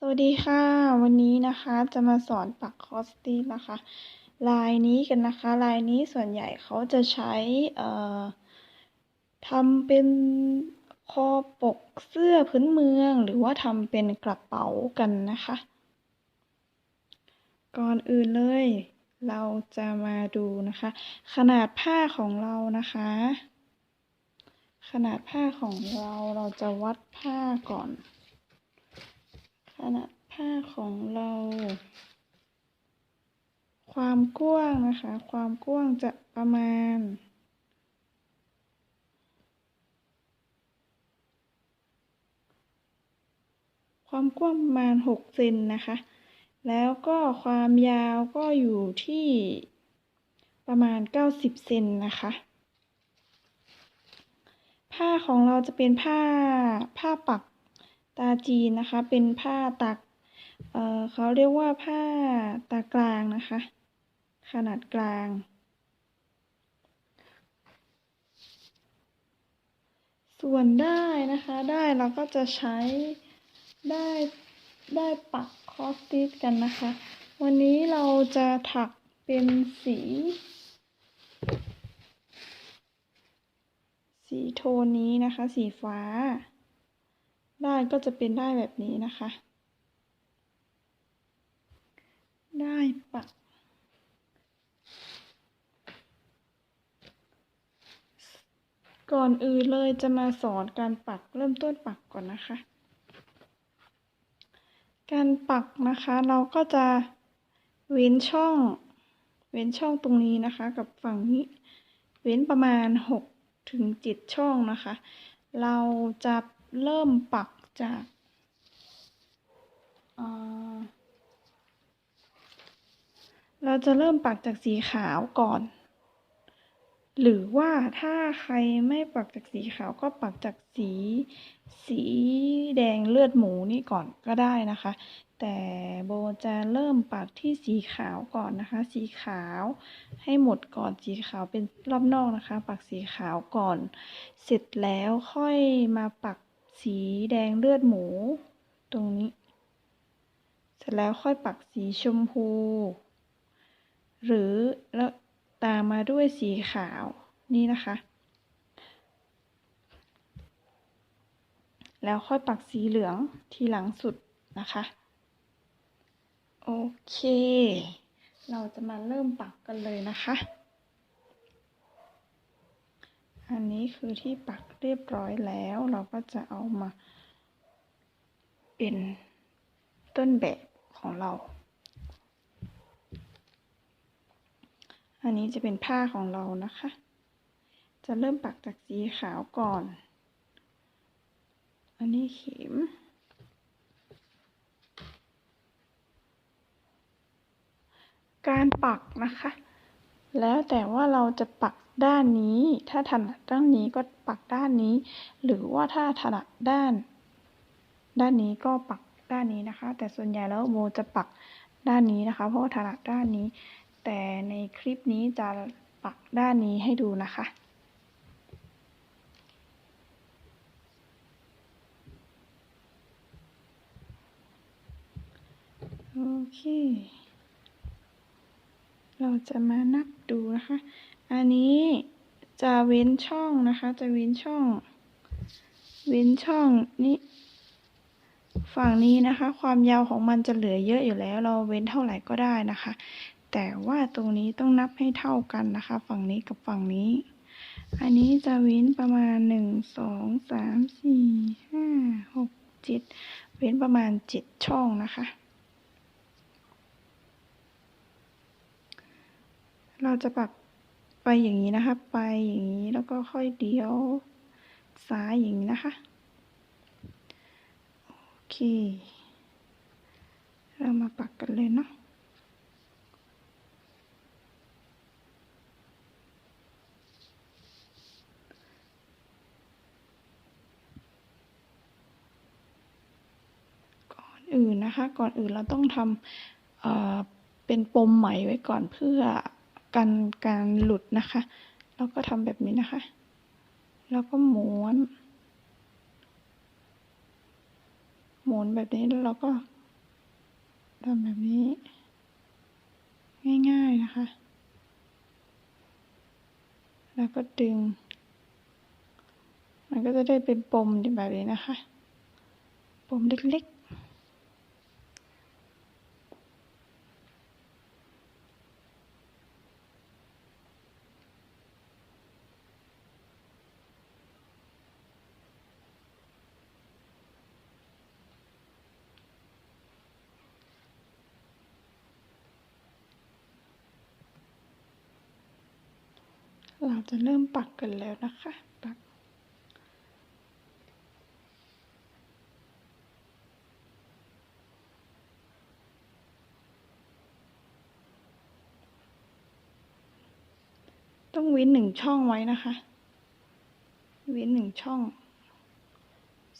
สวัสดีค่ะวันนี้นะคะจะมาสอนปักคอสตีนะคะลายนี้กันนะคะลายนี้ส่วนใหญ่เขาจะใช้ทำเป็นคอปกเสื้อพื้นเมืองหรือว่าทำเป็นกระเป๋ากันนะคะก่อนอื่นเลยเราจะมาดูนะคะขนาดผ้าของเรานะคะขนาดผ้าของเราจะวัดผ้าก่อนขนาดผ้าของเราความกว้างนะคะความกว้างจะประมาณ6 เซนนะคะแล้วก็ความยาวก็อยู่ที่ประมาณ90 เซนนะคะผ้าของเราจะเป็นผ้าปักตาจีนนะคะเป็นผ้าตักเขาเรียกว่าผ้าตากลางนะคะขนาดกลางส่วนได้นะคะได้เราก็จะใช้ได้ปักคอสติชกันนะคะวันนี้เราจะถักเป็นสีโทนนี้นะคะสีฟ้าได้ก็จะเป็นได้แบบนี้นะคะได้ปักก่อนอื่นเลยจะมาสอนการปักเริ่มต้นปักก่อนนะคะการปักนะคะเราก็จะเว้นช่องตรงนี้นะคะกับฝั่งนี้เว้นประมาณ6 ถึง 7 ช่องนะคะเราจะเริ่มปักจากสีขาวก่อนหรือว่าถ้าใครไม่ปักจากสีขาวก็ปักจากสีแดงเลือดหมูนี่ก่อนก็ได้นะคะแต่โบจะเริ่มปักที่สีขาวก่อนนะคะสีขาวให้หมดก่อนสีขาวเป็นรอบนอกนะคะปักสีขาวก่อนเสร็จแล้วค่อยมาปักสีแดงเลือดหมูตรงนี้เสร็จแล้วค่อยปักสีชมพูหรือแล้วตามมาด้วยสีขาวนี่นะคะแล้วค่อยปักสีเหลืองทีหลังสุดนะคะโอเคเราจะมาเริ่มปักกันเลยนะคะอันนี้คือที่ปักเรียบร้อยแล้วเราก็จะเอามาเป็นต้นแบบของเราอันนี้จะเป็นผ้าของเรานะคะจะเริ่มปักจากสีขาวก่อนอันนี้เข็มการปักนะคะแล้วแต่ว่าเราจะปักด้านนี้ถ้าถนัดด้านนี้ก็ปักด้านนี้หรือว่าถ้าถนัดด้านนี้ก็ปักด้านนี้นะคะแต่ส่วนใหญ่แล้วโบจะปักด้านนี้นะคะเพราะว่าถนัดด้านนี้แต่ในคลิปนี้จะปักด้านนี้ให้ดูนะคะโอเคเราจะมานับดูนะคะอันนี้จะเว้นช่องนะคะจะเว้นช่องนี้ฝั่งนี้นะคะความยาวของมันจะเหลือเยอะอยู่แล้วเราเว้นเท่าไหร่ก็ได้นะคะแต่ว่าตรงนี้ต้องนับให้เท่ากันนะคะฝั่งนี้กับฝั่งนี้อันนี้จะเว้นประมาณ1 2 3 4 5 6 7เว้นประมาณ7 ช่องนะคะเราจะปักไปอย่างนี้นะคะไปอย่างนี้แล้วก็ค่อยเลี้ยวซ้ายอย่างนี้นะคะโอเคเรามาปักกันเลยเนาะก่อนอื่นเราต้องทำเป็นปมไหมไว้ก่อนเพื่อกันการหลุดนะคะแล้วก็ทำแบบนี้นะคะแล้วก็ม้วนแบบนี้แล้วเราก็ ทำแบบนี้ง่ายๆนะคะแล้วก็ดึงมันก็จะได้เป็นปมแบบนี้นะคะปมเล็กๆเราจะเริ่มปักกันแล้วนะคะปักต้องเว้น1 ช่องไว้นะคะเว้น1 ช่อง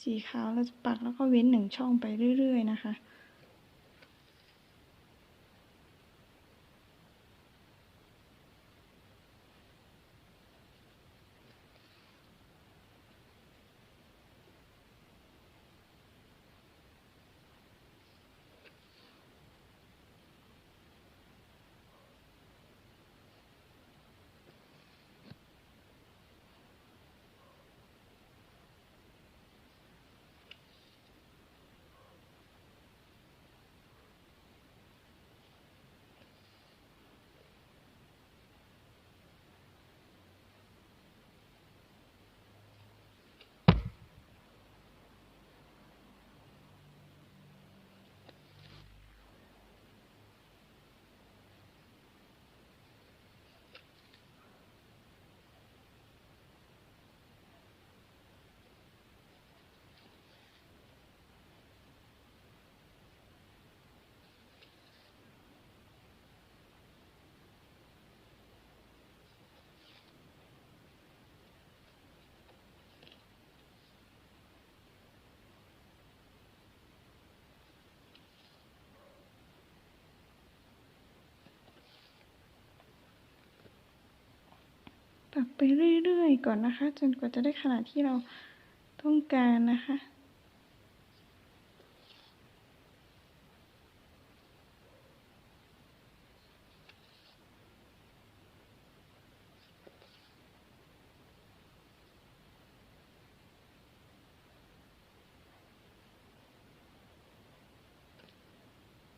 สีขาวเราจะปักแล้วก็เว้น1 ช่องไปเรื่อยๆนะคะปักไปเรื่อยๆก่อนนะคะจนกว่าจะได้ขนาดที่เราต้องการนะคะ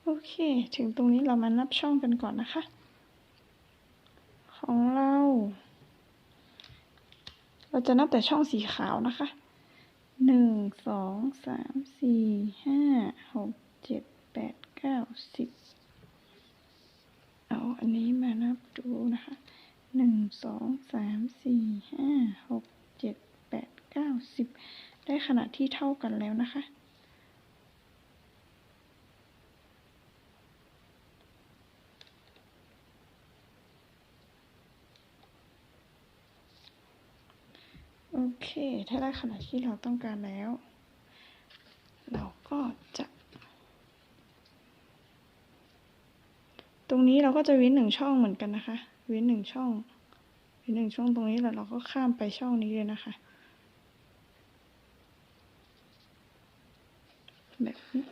โอเคถึงตรงนี้เรามานับช่องกันก่อนนะคะของเราจะนับแต่ช่องสีขาวนะคะ1 2 3 4 5 6 7 8 9 10เอาอันนี้มานับดูนะคะ1 2 3 4 5 6 7 8 9 10ได้ขนาดที่เท่ากันแล้วนะคะโอเคถ้าได้ขนาดที่เราต้องการแล้วเราก็จะตรงนี้เราก็จะเว้น1 ช่องเหมือนกันนะคะเว้น1 ช่องเว้น1 ช่องตรงนี้แล้วเราก็ข้ามไปช่องนี้เลยนะคะแบบนี้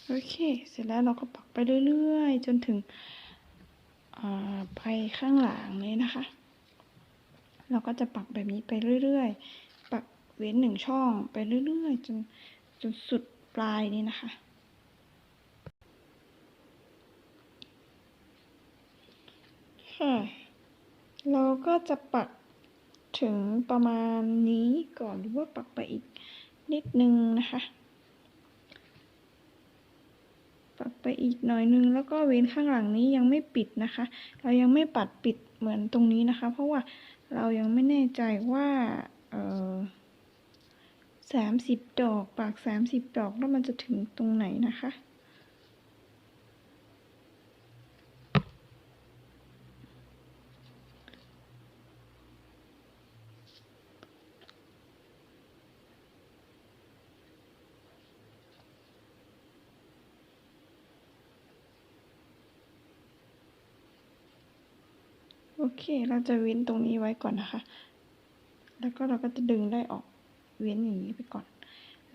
โอเคเสร็จแล้วเราก็ปักไปเรื่อยๆจนถึงไปข้างหลังนี้นะคะเราก็จะปักแบบนี้ไปเรื่อยๆปักเว้น1 ช่องไปเรื่อยๆจนสุดปลายนี้นะคะค่ะเราก็จะปักถึงประมาณนี้ก่อนหรือว่าปักไปอีกนิดนึงนะคะ ปักไปอีกหน่อยนึงแล้วก็เว้นข้างหลังนี้ยังไม่ปิดนะคะ เรายังไม่ปัดปิดเหมือนตรงนี้นะคะ เพราะว่าเรายังไม่แน่ใจว่า30 ดอกปัก30 ดอกแล้วมันจะถึงตรงไหนนะคะโอเคเราจะเว้นตรงนี้ไว้ก่อนนะคะแล้วก็เราก็จะดึงได้ออกเว้นอย่างนี้ไปก่อน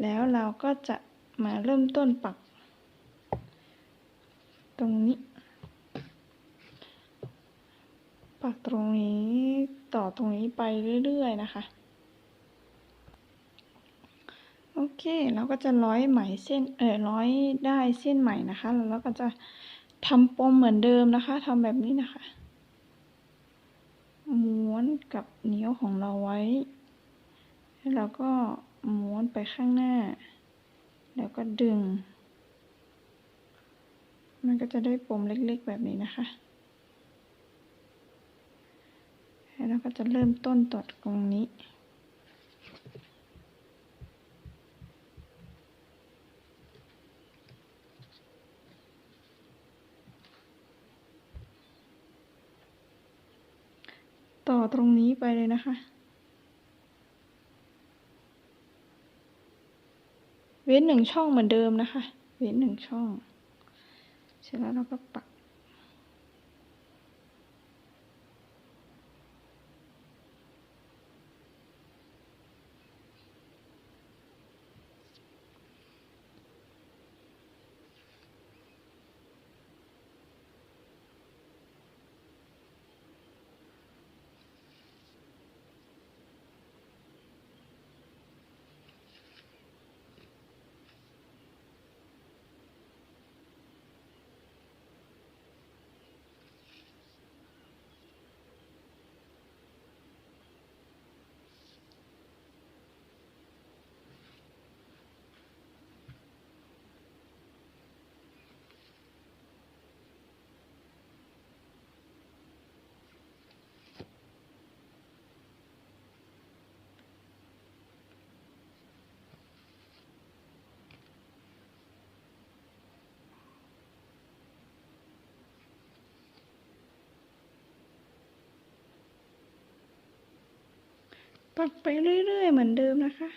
แล้วเราก็จะมาเริ่มต้นปักตรงนี้ปักตรงนี้ต่อตรงนี้ไปเรื่อยๆนะคะโอเคเราก็จะร้อยไหมเส้นร้อยได้เส้นใหม่นะคะแล้วเราก็จะทำปมเหมือนเดิมนะคะทำแบบนี้นะคะม้วนกับนิ้วของเราไว้แล้วเราก็ม้วนไปข้างหน้าแล้วก็ดึงมันก็จะได้ปมเล็กๆแบบนี้นะคะแล้วเราก็จะเริ่มต้นตัดตรงนี้ต่อตรงนี้ไปเลยนะคะเว้น1 ช่องเหมือนเดิมนะคะเว้น1 ช่องเสร็จแล้วเราก็ปักไปเรื่อยๆเหมือนเดิมนะคะ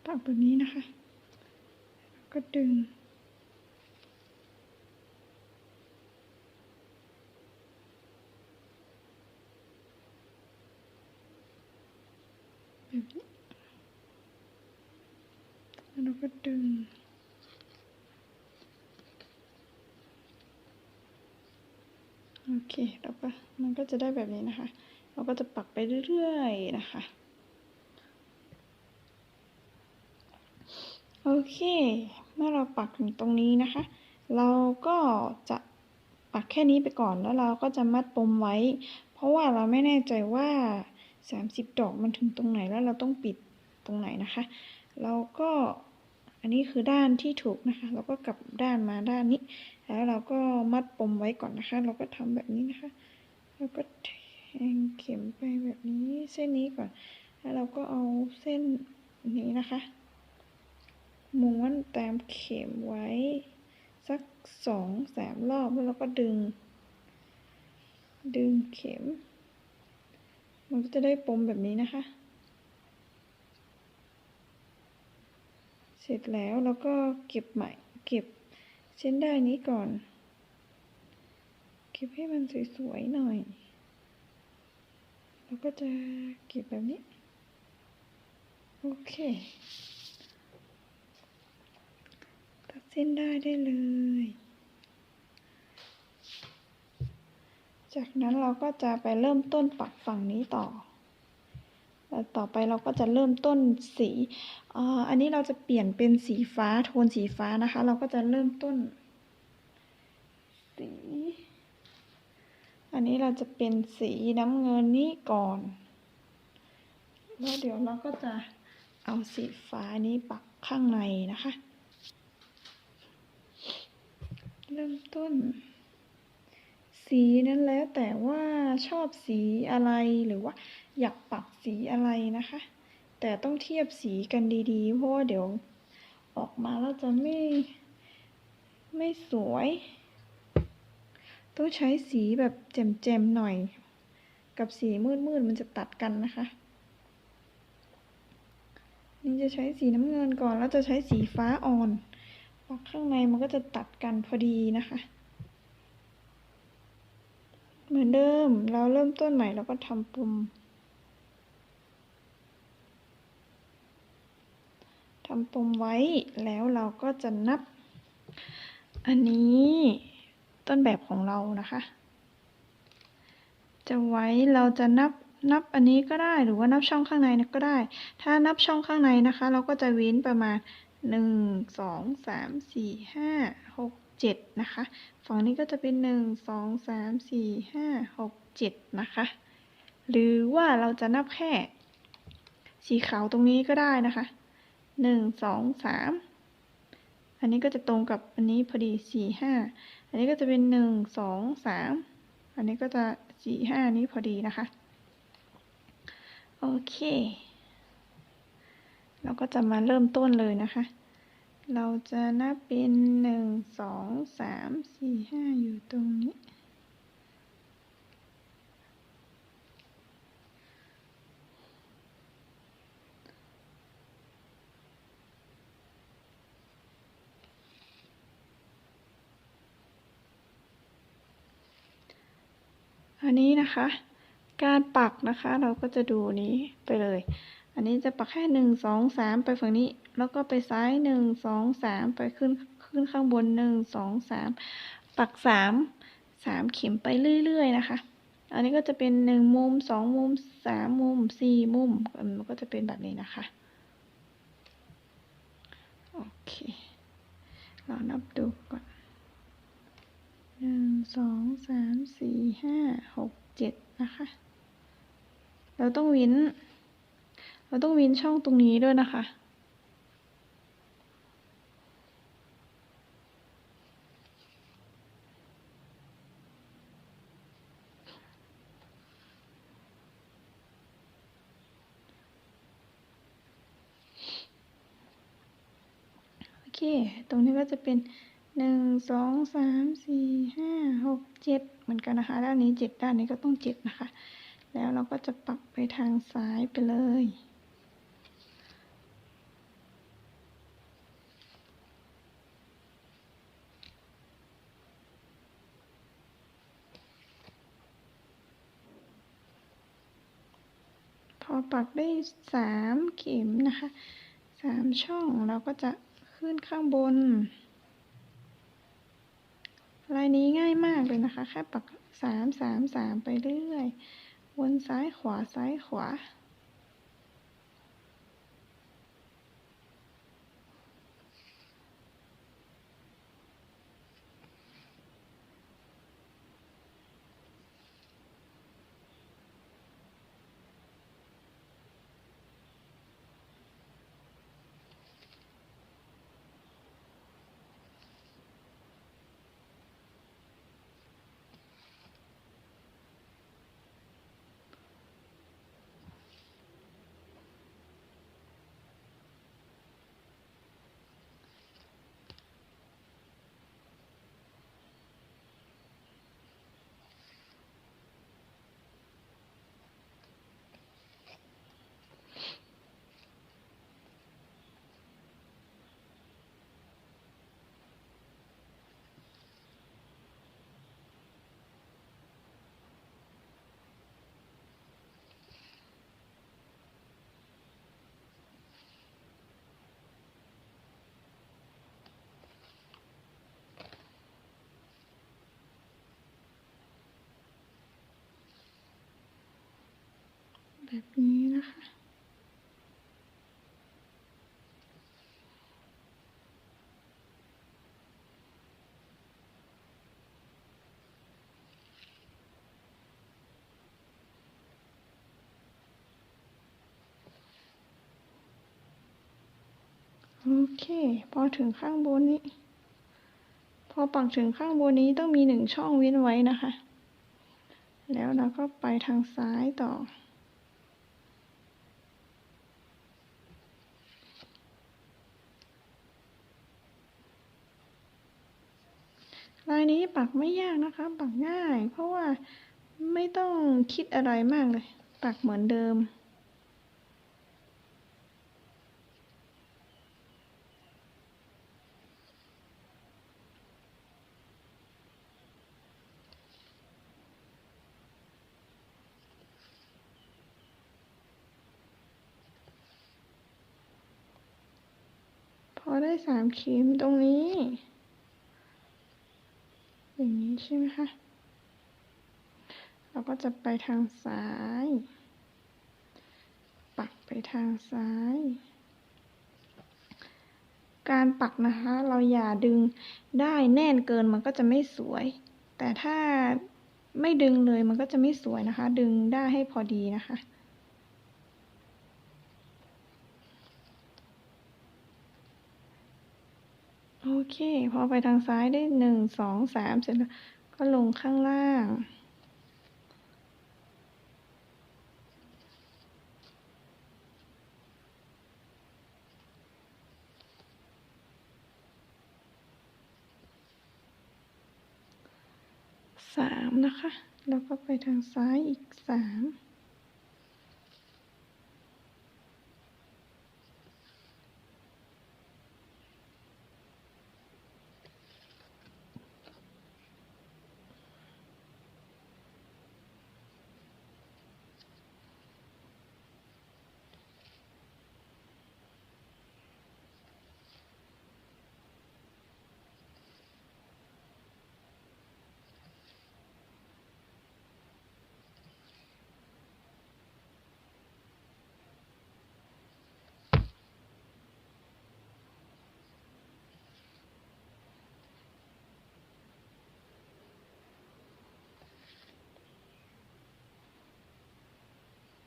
ปักแบบนี้นะคะก็ดึงแบบนี้แล้วเราก็ดึงโอเคแล้วก็มันก็จะได้แบบนี้นะคะเราก็จะปักไปเรื่อยๆนะคะโอเคเมื่อเราปักถึงตรงนี้นะคะเราก็จะปักแค่นี้ไปก่อนแล้วเราก็จะมัดปมไว้เพราะว่าเราไม่แน่ใจว่า30 ดอกมันถึงตรงไหนแล้วเราต้องปิดตรงไหนนะคะเราก็อันนี้คือด้านที่ถูกนะคะเราก็กลับด้านมาด้านนี้แล้วเราก็มัดปมไว้ก่อนนะคะเราก็ทำแบบนี้นะคะแล้วก็แทงเข็มไปแบบนี้เส้นนี้ก่อนแล้วเราก็เอาเส้นนี้นะคะม้วนตามเข็มไว้สัก2-3 รอบแล้วเราก็ดึงเข็มมันก็จะได้ปมแบบนี้นะคะ เสร็จแล้วเราก็เก็บใหม่ เก็บเส้นได้นี้ก่อน เก็บให้มันสวยๆหน่อยเราก็จะเก็บแบบนี้โอเคตัดเส้นได้เลย จากนั้นเราก็จะไปเริ่มต้นปักฝั่งนี้ต่อแล้วต่อไปเราก็จะเริ่มต้นสีอันนี้เราจะเปลี่ยนเป็นสีฟ้าโทนสีฟ้านะคะเราก็จะเริ่มต้นสีอันนี้เราจะเป็นสีน้ำเงินนี้ก่อนแล้วเดี๋ยวเราก็จะเอาสีฟ้านี้ปักข้างในนะคะเริ่มต้นสีนั้นแล้วแต่ว่าชอบสีอะไรหรือว่าอยากปักสีอะไรนะคะแต่ต้องเทียบสีกันดีๆเพราะว่าเดี๋ยวออกมาแล้วจะไม่สวยต้องใช้สีแบบแจ่มๆหน่อยกับสีมืดๆมันจะตัดกันนะคะนี่จะใช้สีน้ำเงินก่อนแล้วจะใช้สีฟ้าอ่อนปักข้างในมันก็จะตัดกันพอดีนะคะเหมือนเดิมเราเริ่มต้นใหม่เราก็ทำปุ่มไว้แล้วเราก็จะนับอันนี้ต้นแบบของเรานะคะจะไว้เราจะนับอันนี้ก็ได้หรือว่านับช่องข้างในก็ได้ถ้านับช่องข้างในนะคะเราก็จะเว้นประมาณ1 2 3 4 5 6 7นะคะฝั่งนี้ก็จะเป็น1 2 3 4 5 6 7นะคะหรือว่าเราจะนับแค่สีขาวตรงนี้ก็ได้นะคะ1 2 3อันนี้ก็จะตรงกับอันนี้พอดี4 5อันนี้ก็จะเป็น1 2 3อันนี้ก็จะ4 5นี้พอดีนะคะโอเคเราก็จะมาเริ่มต้นเลยนะคะเราจะนับเป็น1 2 3 4 5อยู่ตรงนี้อันนี้นะคะการปักนะคะเราก็จะดูนี้ไปเลยอันนี้จะปักแค่1 2 3ไปฝั่งนี้แล้วก็ไปซ้าย1 2 3ไปขึ้นข้างบน1 2 3ปัก3เข็มไปเรื่อยๆนะคะอันนี้ก็จะเป็น1 มุม 2 มุม 3 มุม 4 มุมมันก็จะเป็นแบบนี้นะคะโอเคเรานับดูก่อน1 2 3 4 5 6 7นะคะเราต้องเว้นช่องตรงนี้ด้วยนะคะโอเคตรงนี้ก็จะเป็น1 2 3 4 5 6 7เหมือนกันนะคะด้านนี้7ด้านนี้ก็ต้อง7นะคะแล้วเราก็จะปักไปทางซ้ายไปเลยพอปักได้3 เข็มนะคะ3 ช่องเราก็จะขึ้นข้างบนลายนี้ง่ายมากเลยนะคะแค่ปัก3 ไปเรื่อยวนซ้ายขวาซ้ายขวา แบบนี้นะคะโอเคพอถึงข้างบนนี้พอปักถึงข้างบนนี้ต้องมี1 ช่องเว้นไว้นะคะแล้วเราก็ไปทางซ้ายต่อลายนี้ปักไม่ยากนะคะปักง่ายเพราะว่าไม่ต้องคิดอะไรมากเลยปักเหมือนเดิมพอได้3 เข็มตรงนี้อย่างนี้ใช่ไหมคะเราก็จะไปทางซ้ายปักไปทางซ้ายการปักนะคะเราอย่าดึงได้แน่นเกินมันก็จะไม่สวยแต่ถ้าไม่ดึงเลยมันก็จะไม่สวยนะคะดึงได้ให้พอดีนะคะโอเคพอไปทางซ้ายได้1 2 3เสร็จแล้วก็ลงข้างล่าง3นะคะแล้วก็ไปทางซ้ายอีก3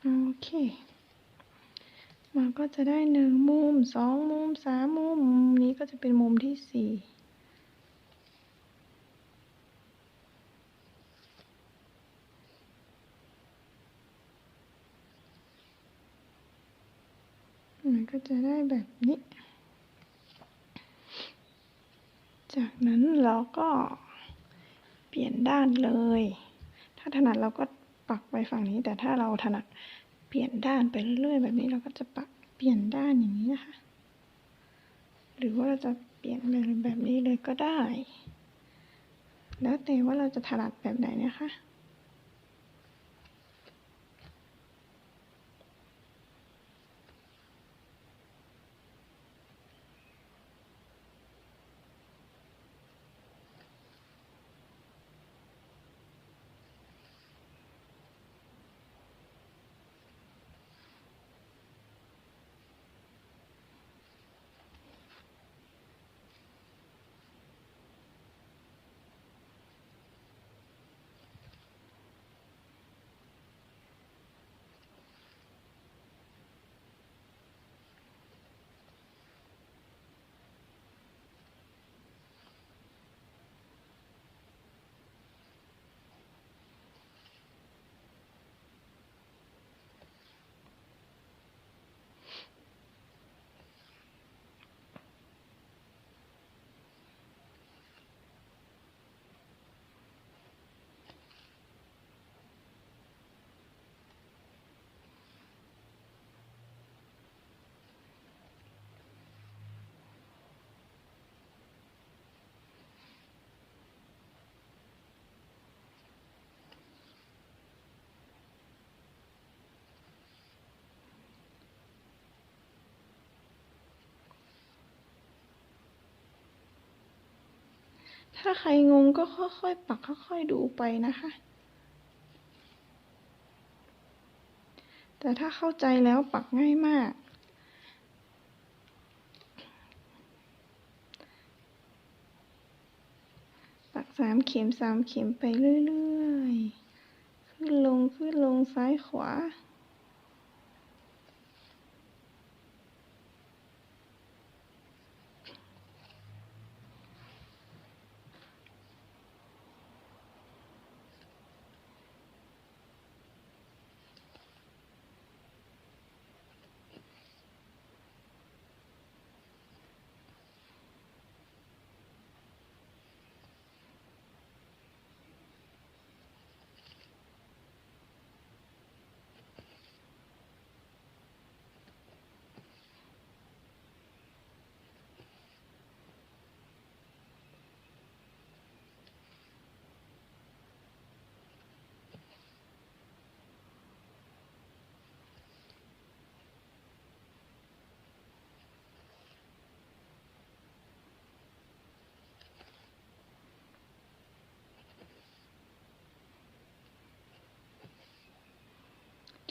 โอเคมันก็จะได้1 มุม2 มุม3 มุมนี้ก็จะเป็นมุมที่4มันก็จะได้แบบนี้จากนั้นเราก็เปลี่ยนด้านเลยถ้าถนัดเราก็ปักไปฝั่งนี้แต่ถ้าเราถนัดเปลี่ยนด้านไปเรื่อยๆแบบนี้เราก็จะปักเปลี่ยนด้านอย่างนี้นะคะหรือว่าเราจะเปลี่ยนแบบนี้เลยก็ได้แล้วแต่ว่าเราจะถนัดแบบไหนนะคะถ้าใครงงก็ค่อยๆปักค่อยๆดูไปนะคะแต่ แต่ถ้าเข้าใจแล้วปักง่ายมากปัก3 เข็ม3 เข็มไปเรื่อยๆขึ้นลงซ้ายขวา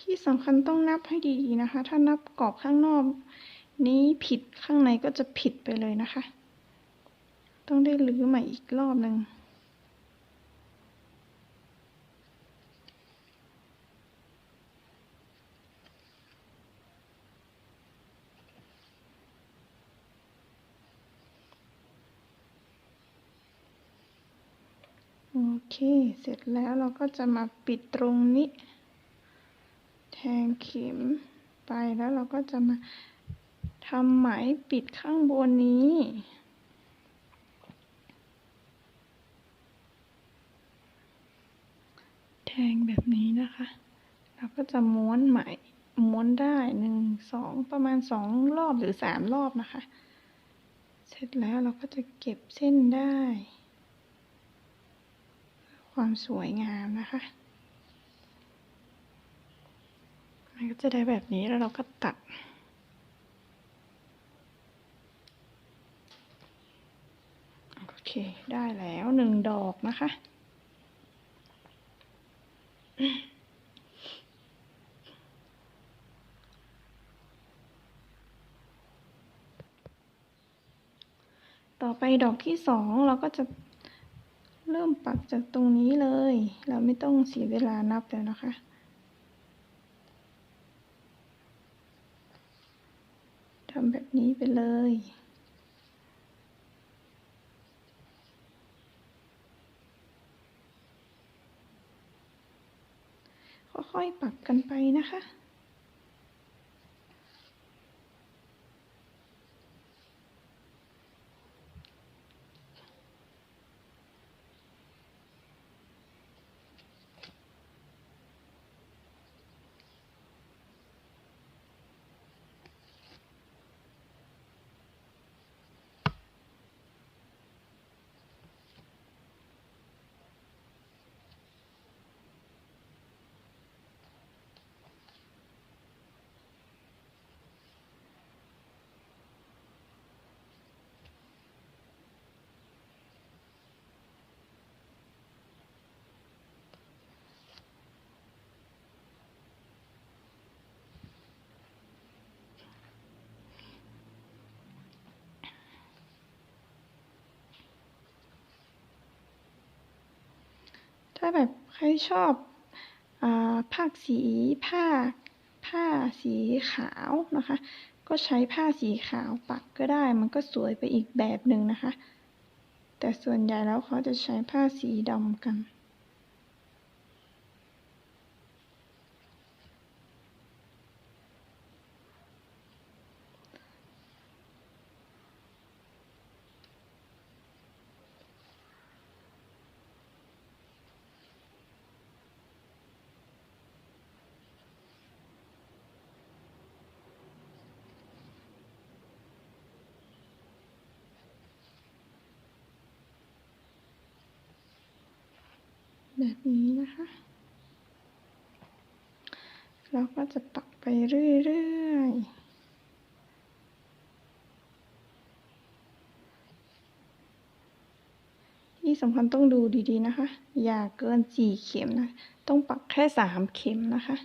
ที่สำคัญต้องนับให้ดีๆนะคะ ถ้านับกรอบข้างนอกนี้ผิดข้างในก็จะผิดไปเลยนะคะ ต้องได้รื้อใหม่อีกรอบหนึ่งโอเค เสร็จแล้วเราก็จะมาปิดตรงนี้แทงเข็มไปแล้วเราก็จะมาทำไหมปิดข้างบนนี้แทงแบบนี้นะคะเราก็จะม้วนไหมม้วนได้1 2ประมาณ2 รอบหรือ3 รอบนะคะเสร็จแล้วเราก็จะเก็บเส้นได้ความสวยงามนะคะมันก็จะได้แบบนี้แล้วเราก็ตัดโอเคได้แล้ว1 ดอกนะคะต่อไปดอกที่2เราก็จะเริ่มปักจากตรงนี้เลยเราไม่ต้องเสียเวลานับแล้วนะคะทำแบบนี้ไปเลยค่อยๆปักกันไปนะคะถ้าแบบใครชอบผ้าสีผ้าสีขาวนะคะก็ใช้ผ้าสีขาวปักก็ได้มันก็สวยไปอีกแบบหนึ่งนะคะแต่ส่วนใหญ่แล้วเขาจะใช้ผ้าสีดำกันแบบนี้นะคะเราก็จะปักไปเรื่อยๆที่สำคัญต้องดูดีๆนะคะอย่าเกิน4 เข็มนะต้องปักแค่3 เข็มนะคะ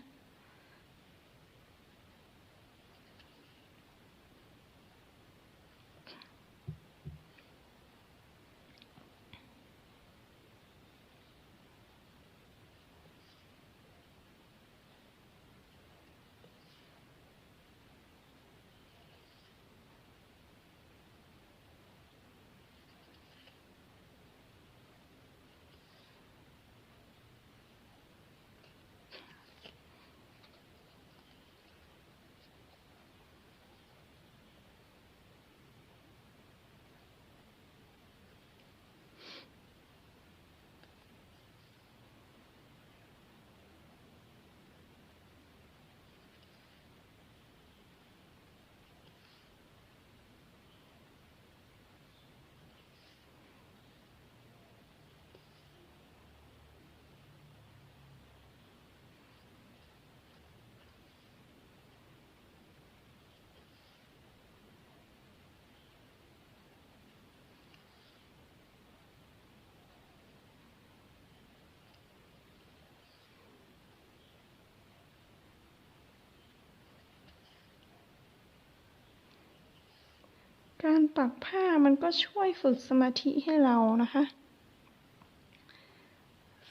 การปักผ้ามันก็ช่วยฝึกสมาธิให้เรานะคะ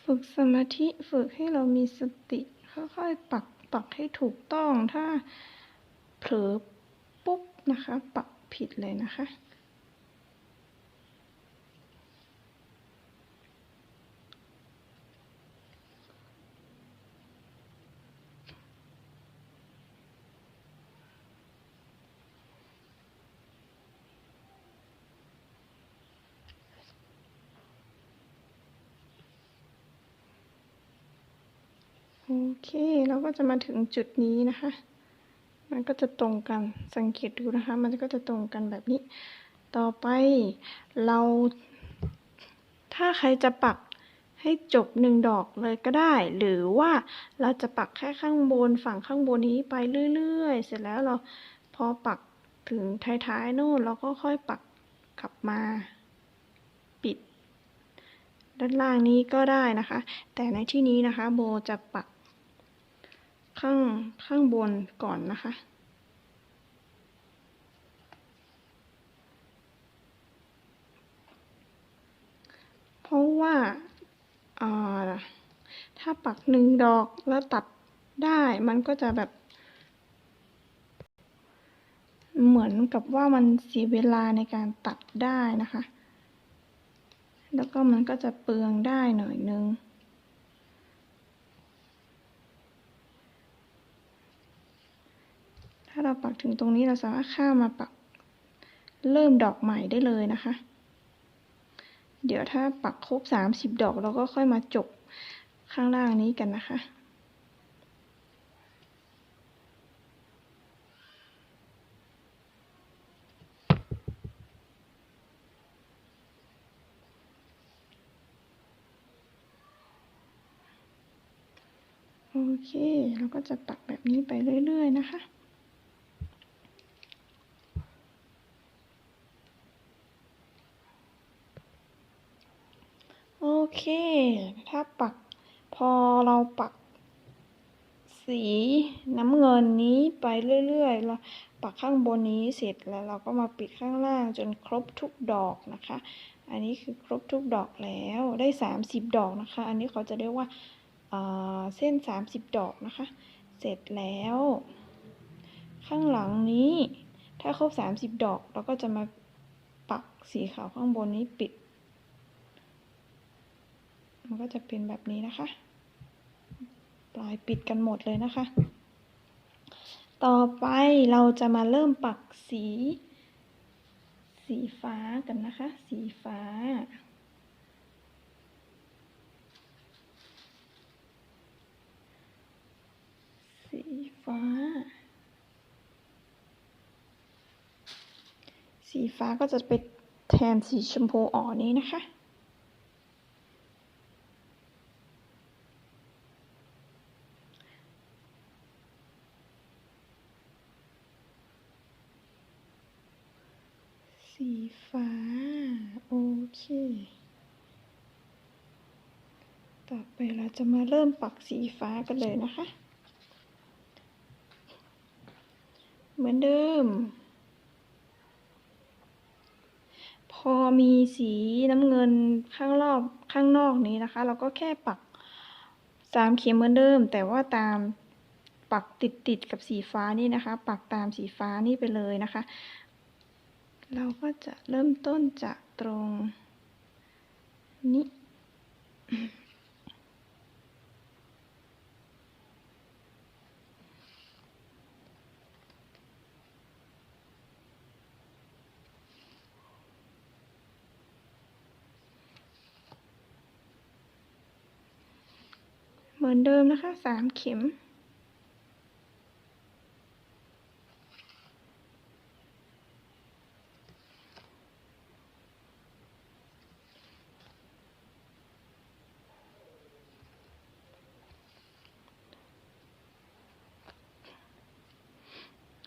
ฝึกสมาธิฝึกให้เรามีสติค่อยๆปักให้ถูกต้องถ้าเผลอปุ๊บนะคะปักผิดเลยนะคะโอเคเราก็จะมาถึงจุดนี้นะคะมันก็จะตรงกันสังเกตดูนะคะมันก็จะตรงกันแบบนี้ต่อไปเราถ้าใครจะปักให้จบ1ดอกเลยก็ได้หรือว่าเราจะปักแค่ข้างบนฝั่งข้างบนนี้ไปเรื่อยๆเสร็จแล้วเราพอปักถึงท้ายๆโน่นเราก็ค่อยปักกลับมาปิดด้านล่างนี้ก็ได้นะคะแต่ในที่นี้นะคะโบจะปักข้างบนก่อนนะคะเพราะว่าถ้าปัก1ดอกแล้วตัดได้มันก็จะแบบเหมือนกับว่ามันเสียเวลาในการตัดได้นะคะแล้วก็มันก็จะเปลืองได้หน่อยนึงถ้าเราปักถึงตรงนี้เราสามารถข้ามมาปักเริ่มดอกใหม่ได้เลยนะคะเดี๋ยวถ้าปักครบ30ดอกเราก็ค่อยมาจบข้างล่างนี้กันนะคะโอเคเราก็จะปักแบบนี้ไปเรื่อยๆนะคะโอเคถ้าปักพอเราปักสีน้ำเงินนี้ไปเรื่อยๆเราปักข้างบนนี้เสร็จแล้วเราก็มาปิดข้างล่างจนครบทุกดอกนะคะอันนี้คือครบทุกดอกแล้วได้30ดอกนะคะอันนี้เขาจะเรียกว่าเส้น30ดอกนะคะเสร็จแล้วข้างหลังนี้ถ้าครบ30ดอกเราก็จะมาปักสีขาวข้างบนนี้ปิดมันก็จะเป็นแบบนี้นะคะปลายปิดกันหมดเลยนะคะต่อไปเราจะมาเริ่มปักสีฟ้ากันนะคะสีฟ้าสีฟ้าก็จะไปแทนสีชมพูอ่อนนี้นะคะสีฟ้าโอเคต่อไปเราจะมาเริ่มปักสีฟ้ากันเลยนะคะเหมือนเดิมพอมีสีน้ำเงินข้างนอกนี้นะคะเราก็แค่ปัก3เข็มเหมือนเดิมแต่ว่าตามปักติดกับสีฟ้านี่นะคะปักตามสีฟ้านี่ไปเลยนะคะเราก็จะเริ่มต้นจากตรงนี้เหมือนเดิมนะคะ3เข็ม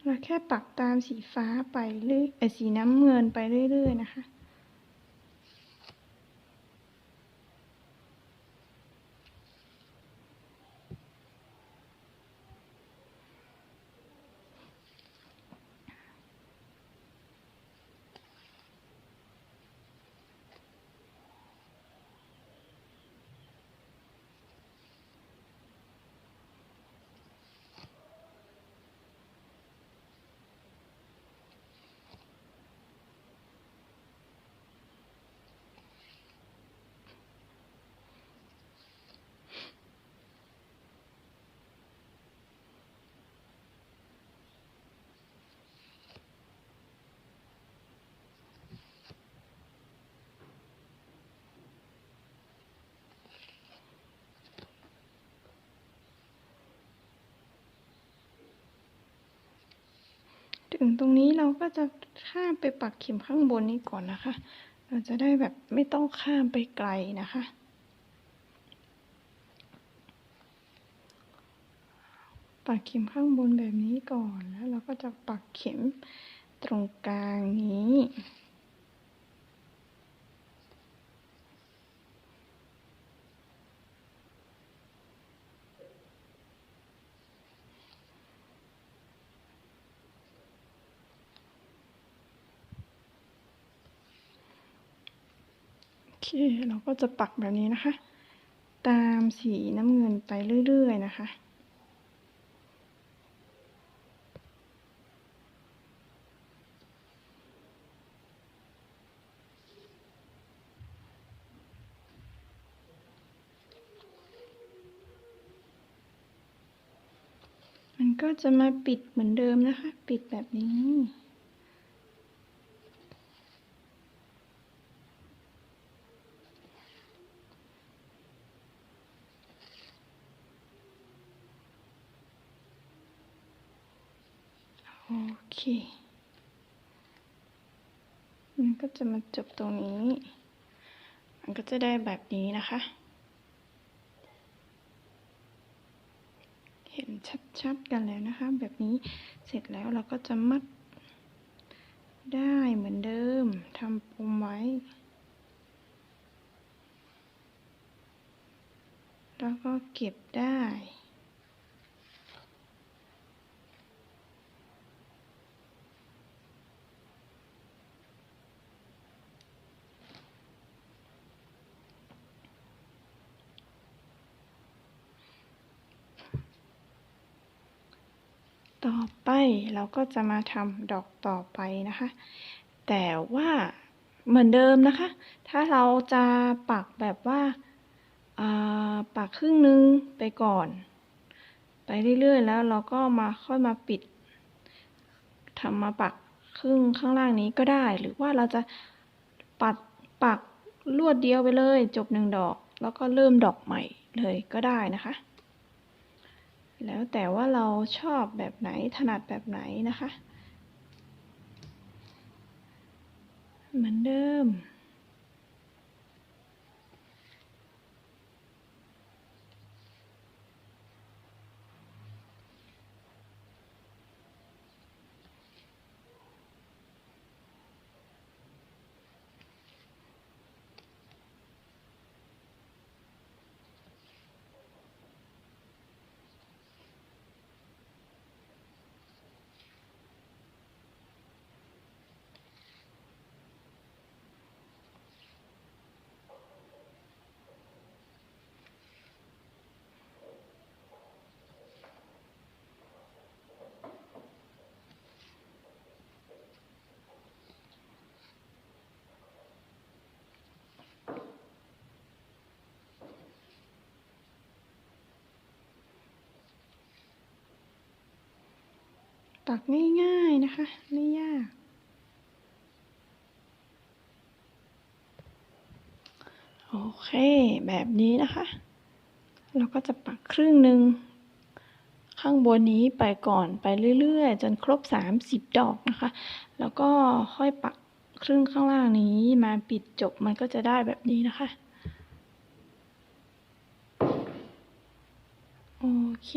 เราแค่ปักตามสีฟ้าไปเรื่อยสีน้ำเงินไปเรื่อยๆนะคะ ถึงตรงนี้เราก็จะข้ามไปปักเข็มข้างบนนี้ก่อนนะคะ เราจะได้แบบไม่ต้องข้ามไปไกลนะคะ ปักเข็มข้างบนแบบนี้ก่อนแล้วเราก็จะปักเข็มตรงกลางนี้โอเคเราก็จะปักแบบนี้นะคะ ตามสีน้ำเงินไปเรื่อยๆนะคะมันก็จะมาปิดเหมือนเดิมนะคะ ปิดแบบนี้โอเคมันก็จะมาจบตรงนี้ มันก็จะได้แบบนี้นะคะ เห็นชัดๆกันแล้วนะคะ แบบนี้เสร็จแล้วเราก็จะมัดได้เหมือนเดิมทำปมไว้ แล้วก็เก็บได้ต่อไปเราก็จะมาทำดอกต่อไปนะคะ แต่ว่าเหมือนเดิมนะคะ ถ้าเราจะปักแบบว่าปักครึ่งนึงไปก่อน ไปเรื่อยๆแล้วเราก็ค่อยมาปิดมาปักครึ่งข้างล่างนี้ก็ได้ หรือว่าเราจะปักลวดเดียวไปเลยจบ1 ดอกแล้วก็เริ่มดอกใหม่เลยก็ได้นะคะแล้วแต่ว่าเราชอบแบบไหนถนัดแบบไหนนะคะเหมือนเดิมปักง่ายๆนะคะไม่ยากโอเคแบบนี้นะคะเราก็จะปักครึ่งหนึ่งข้างบนนี้ไปก่อนไปเรื่อยๆจนครบ30 ดอกนะคะแล้วก็ค่อยปักครึ่งข้างล่างนี้มาปิดจบมันก็จะได้แบบนี้นะคะโอเค